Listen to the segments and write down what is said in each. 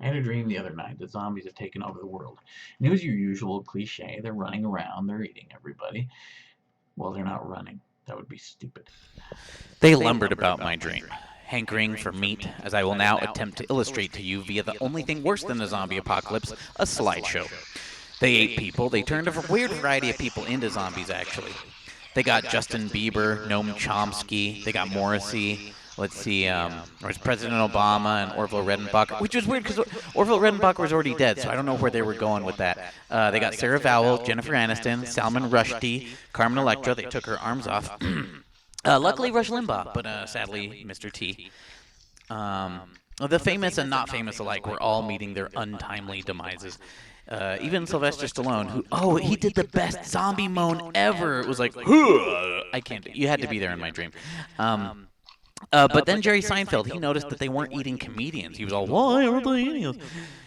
I had a dream the other night that zombies have taken over the world. And it was your usual cliche. They're running around, they're eating everybody. Well, they're not running. That would be stupid. They lumbered about my dream, hankering for meat, as I will now attempt to illustrate to you via the only thing worse than the zombie apocalypse, a slideshow. They ate people. They turned a weird variety of people into zombies, actually. They got Justin Bieber, Noam Chomsky. They got Morrissey. Let's see, there was President Obama and Orville Redenbacher, which was weird because Orville Redenbacher was already dead, so I don't know where they were going with that. They got Sarah Vowell, Jennifer Aniston, Salman Rushdie, Carmen Electra. They took her arms off. Luckily, Rush Limbaugh, but sadly, Mr.T. The famous and not famous alike were all meeting their untimely demises. Even Sylvester Stallone, he did the best zombie moan ever. It was like, I can't do it. You had to be there in my dream. But then Jerry Seinfeld, he noticed that they weren't eating comedians. He was all, why aren't they eating us?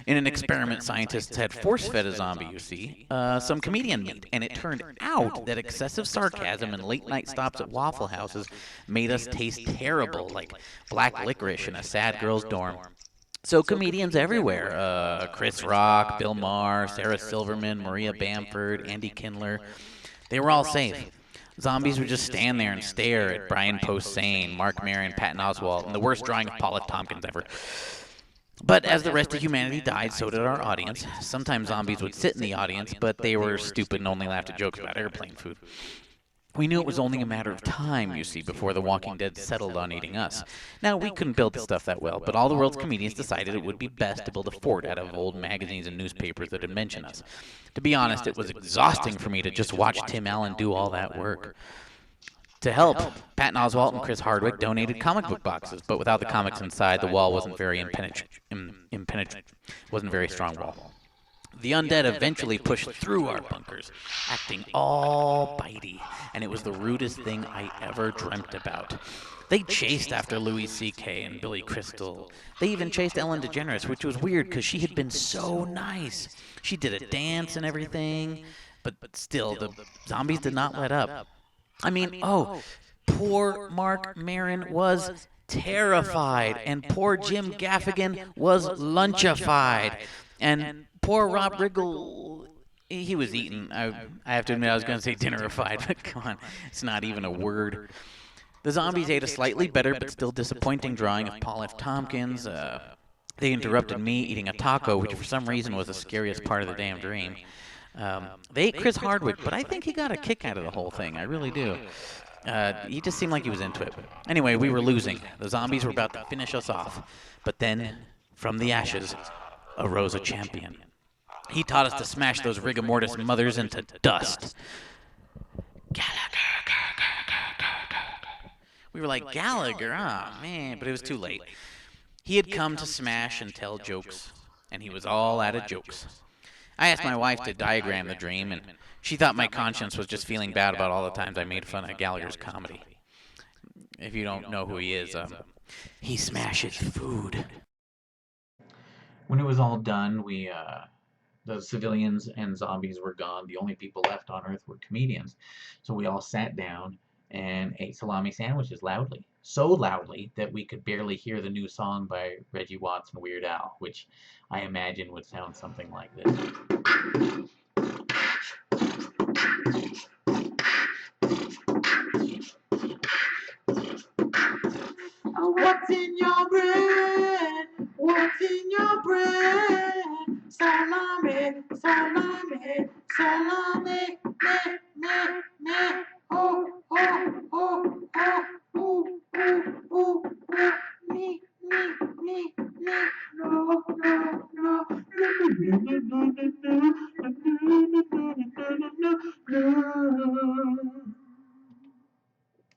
In an experiment, scientists had force-fed a zombie, you see, some comedian meat. And it turned out that excessive sarcasm and late-night stops at Waffle Houses made us taste terrible, like black licorice in a sad girl's dorm. So comedians everywhere, Chris Rock, Bill Maher, Sarah Silverman, Maria Bamford, Andy Kindler, they were all safe. Zombies would just stand there and stare at Brian Posehn, Marc Maron, Patton Oswalt, and the worst drawing of F Tompkins ever. But as the rest of humanity died, so did our audience. Sometimes zombies would sit in the audience, but they were stupid and only laughed at jokes about airplane food. We knew it was only a matter of time, you see, before the Walking Dead settled on eating us. Now, we couldn't build the stuff that well, but all the world's comedians decided it would be best to build a fort out of old magazines and newspapers that had mentioned us. To be honest, it was exhausting for me to just watch Tim Allen do all that work. To help, Patton Oswalt and Chris Hardwick donated comic book boxes, but without the comics inside, the wall wasn't very wasn't a very strong wall. The undead eventually pushed through our bunkers, acting all bitey, and it was the rudest thing I ever dreamt about. They chased after Louis C.K. and Billy Crystal. They even chased Ellen DeGeneres, which was weird because she had been so nice. She did a dance and everything, but still, the zombies did not let up. I mean, poor Marc Maron was terrified, and poor Jim Gaffigan was lunchified, and poor Rob Riggle, he was eaten. I have to admit, I was going to say dinnerified, but come on, it's not even a word. The zombies ate a slightly better but still disappointing drawing of Paul F. Tompkins. They interrupted me eating a taco, which for some reason was the scariest part of the damn dream. They ate Chris Hardwick, but I think he got a kick out of the whole thing. I really do. He just seemed like he was into it. Anyway, we were losing. The zombies were about to finish us off. But then, from the ashes, arose a champion. He taught us to smash those rigor mortis mothers into dust. Gallagher. We were like, Gallagher, man, but it was too late. He had come to smash and tell jokes, and he was all out of jokes. I asked my wife to diagram the dream, and she thought my conscience was just feeling bad about all the times I made fun of Gallagher's comedy. If you don't know who he is, he smashes food. When it was all done, the civilians and zombies were gone. The only people left on Earth were comedians. So we all sat down and ate salami sandwiches loudly. So loudly that we could barely hear the new song by Reggie Watts and Weird Al, which I imagine would sound something like this. What's in your brain? What's in your brain? Salami, salami, salami, me, ho, ho, ho, ho, ooh, ooh, ooh, ooh, me, no, no, no.